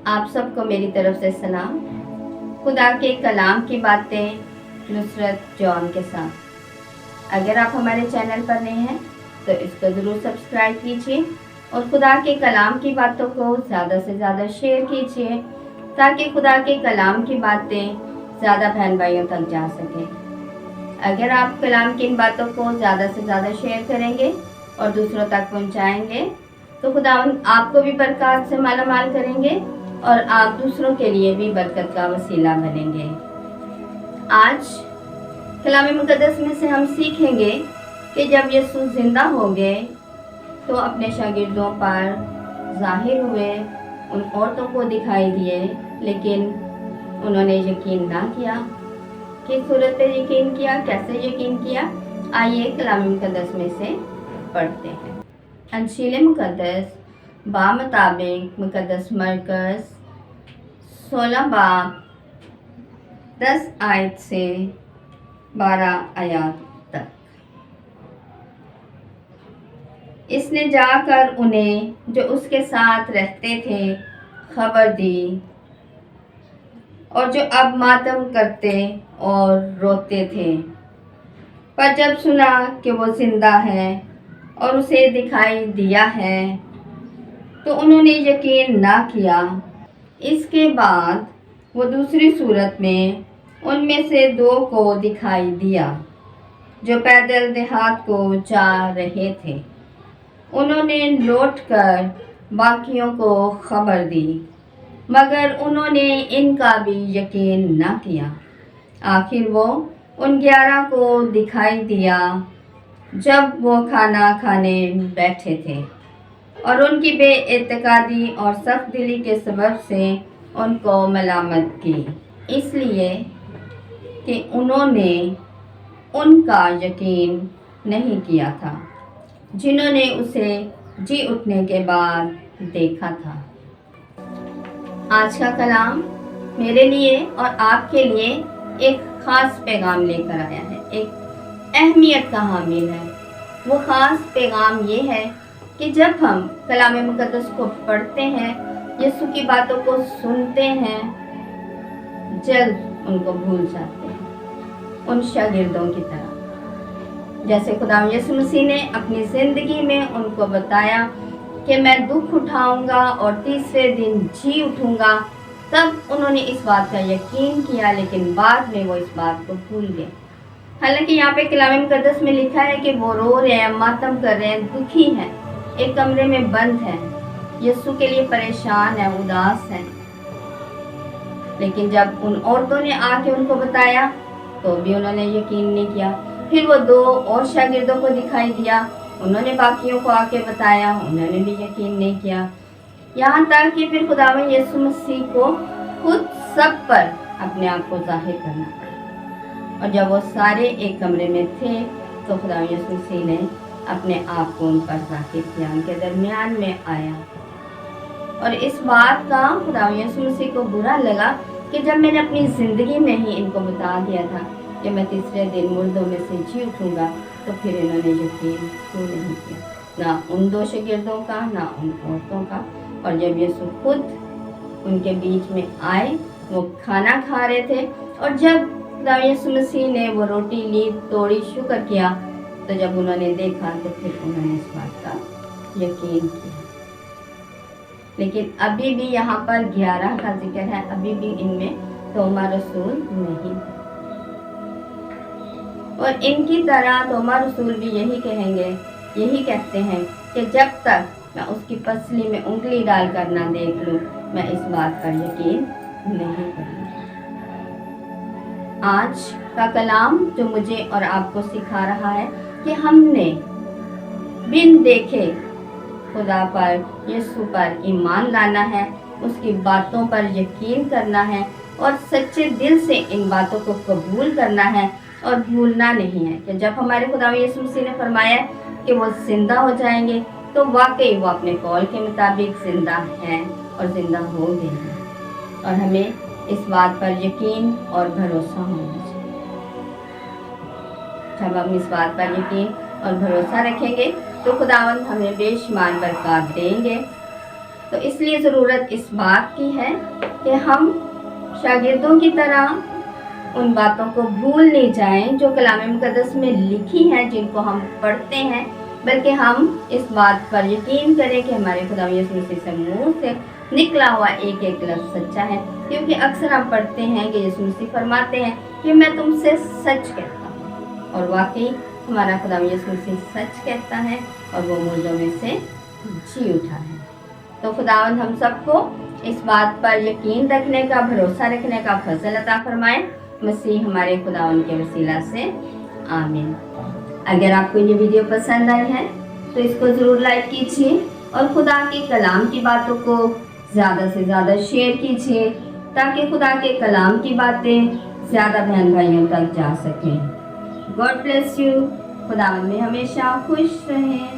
आप सबको मेरी तरफ से सलाम। खुदा के कलाम की बातें नुसरत जॉन के साथ। अगर आप हमारे चैनल पर नए हैं तो इसको ज़रूर सब्सक्राइब कीजिए और खुदा के कलाम की बातों को ज़्यादा से ज़्यादा शेयर कीजिए ताकि खुदा के कलाम की बातें ज़्यादा बहन भाइयों तक जा सकें। अगर आप कलाम की इन बातों को ज़्यादा से ज़्यादा शेयर करेंगे और दूसरों तक पहुंचाएंगे तो खुदा आपको भी बरकत से मालामाल करेंगे और आप दूसरों के लिए भी बरकत का वसीला बनेंगे। आज कलाम मुकद्दस में से हम सीखेंगे कि जब यीशु जिंदा हो गए तो अपने शागिर्दों पर जाहिर हुए, उन औरतों को दिखाई दिए, लेकिन उन्होंने यकीन ना किया। किस सूरत पे यकीन किया, कैसे यकीन किया, आइए कलाम मुकद्दस में से पढ़ते हैं। अंजील मुकद्दस बामुताबिक मुकद्दस मरकज़ 16 बाब 10 आयत से 12 आयत तक। इसने जाकर उन्हें जो उसके साथ रहते थे खबर दी और जो अब मातम करते और रोते थे। पर जब सुना कि वो जिंदा है और उसे दिखाई दिया है तो उन्होंने यकीन ना किया। इसके बाद वो दूसरी सूरत में उनमें से 2 को दिखाई दिया जो पैदल देहात को जा रहे थे। उन्होंने लौटकर बाकियों को खबर दी, मगर उन्होंने इनका भी यकीन ना किया। आखिर वो उन 11 को दिखाई दिया जब वो खाना खाने बैठे थे और उनकी बेइत्तेकादी और सख्त दिली के सबब से उनको मलामत की, इसलिए कि उन्होंने उनका यकीन नहीं किया था जिन्होंने उसे जी उठने के बाद देखा था। आज का कलाम मेरे लिए और आपके लिए एक ख़ास पैगाम लेकर आया है, एक अहमियत का हामिल है। वो ख़ास पैगाम ये है कि जब हम कलाम मुकद्दस को पढ़ते हैं, यीशु की बातों को सुनते हैं, जल्द उनको भूल जाते हैं, उन शागिर्दों की तरह। जैसे खुदा यीशु मसीह ने अपनी ज़िंदगी में उनको बताया कि मैं दुख उठाऊंगा और तीसरे दिन जी उठूंगा, तब उन्होंने इस बात का यकीन किया, लेकिन बाद में वो इस बात को भूल गए। हालांकि यहाँ पे कलाम मुकद्दस में लिखा है कि वो रो रहे हैं, मातम कर रहे हैं, दुखी हैं, एक कमरे में बंद हैं, यीशु के लिए परेशान है, उदास हैं। लेकिन जब उन औरतों ने आके उनको बताया तो भी उन्होंने यकीन नहीं किया। फिर वो 2 और शागिर्दों को दिखाई दिया, उन्होंने बाकियों को आके बताया, उन्होंने भी यकीन नहीं किया। यहाँ तक कि फिर खुदावंद यीशु मसीह को खुद सब पर अपने आप को जाहिर करना पड़ा। और जब वो सारे एक कमरे में थे तो खुदावंद यीशु मसीह ने अपने आप को उन पर जाहिर किया, उनके दरमियान में आया। और इस बात का खुदावंद यीशु मसीह को बुरा लगा कि जब मैंने अपनी ज़िंदगी में ही इनको बता दिया था कि मैं तीसरे दिन मुर्दों में से जी उठूँगा, तो फिर इन्होंने यकीन क्यों नहीं किया, ना उन 2 शागिर्दों का, ना उन औरतों का। और जब यीशु खुद उनके बीच में आए, वो खाना खा रहे थे, और जब यीशु मसीह ने वो रोटी ली, तोड़ी, शुक्र किया, तो जब उन्होंने देखा तो फिर उन्होंने इस बात का यकीन किया। लेकिन अभी भी यहाँ पर 11 का जिक्र है, अभी भी इनमें तोमा रसूल नहीं। और इनकी तरह तोमा रसूल भी यही कहेंगे, यही कहते हैं कि जब तक मैं उसकी पसली में उंगली डालकर ना देख लूं, मैं इस बात पर यकीन नहीं करूंगा। आज का कलाम जो मुझे और आपको सिखा रहा है कि हमने बिन देखे खुदा पर, यीशु पर ईमान लाना है, उसकी बातों पर यकीन करना है और सच्चे दिल से इन बातों को कबूल करना है और भूलना नहीं है कि जब हमारे खुदा यीशु मसीह ने फरमाया कि वो जिंदा हो जाएंगे, तो वाकई वो अपने कौल के मुताबिक जिंदा हैं और जिंदा हो गए हैं। और हमें इस बात पर यकीन और भरोसा होना चाहिए। जब हम इस बात पर यकीन और भरोसा रखेंगे तो खुदावंद हमें बेशुमार बरकत देंगे تو اس لیے ضرورت اس بات کی ہے کہ ہم شاگردوں کی طرح ان باتوں کو بھول نہیں جائیں جو کلام مقدس میں لکھی ہیں، جن کو ہم پڑھتے ہیں، بلکہ ہم اس بات پر یقین کریں کہ ہمارے خدا یسوع مسیح سے منہ سے نکلا ہوا ایک ایک لفظ سچا ہے، کیونکہ اکثر ہم پڑھتے ہیں کہ یسوع مسیح فرماتے ہیں کہ میں تم سے سچ کہتا ہوں، اور واقعی ہمارا خدا یسوع مسیح سچ کہتا ہے اور وہ مردوں میں سے جی اٹھا ہے۔ تو خداوند ہم سب کو اس بات پر یقین رکھنے کا، بھروسہ رکھنے کا فضل عطا فرمائے، مسیح ہمارے خداوند کے وسیلہ سے آمین۔ اگر آپ کو یہ ویڈیو پسند آئی ہے تو اس کو ضرور لائک کیجیے اور خدا کے کلام کی باتوں کو زیادہ سے زیادہ شیئر کیجیے تاکہ خدا کے کلام کی باتیں زیادہ بہن بھائیوں تک جا سکیں۔ God bless you. خداوند میں ہمیشہ خوش رہیں۔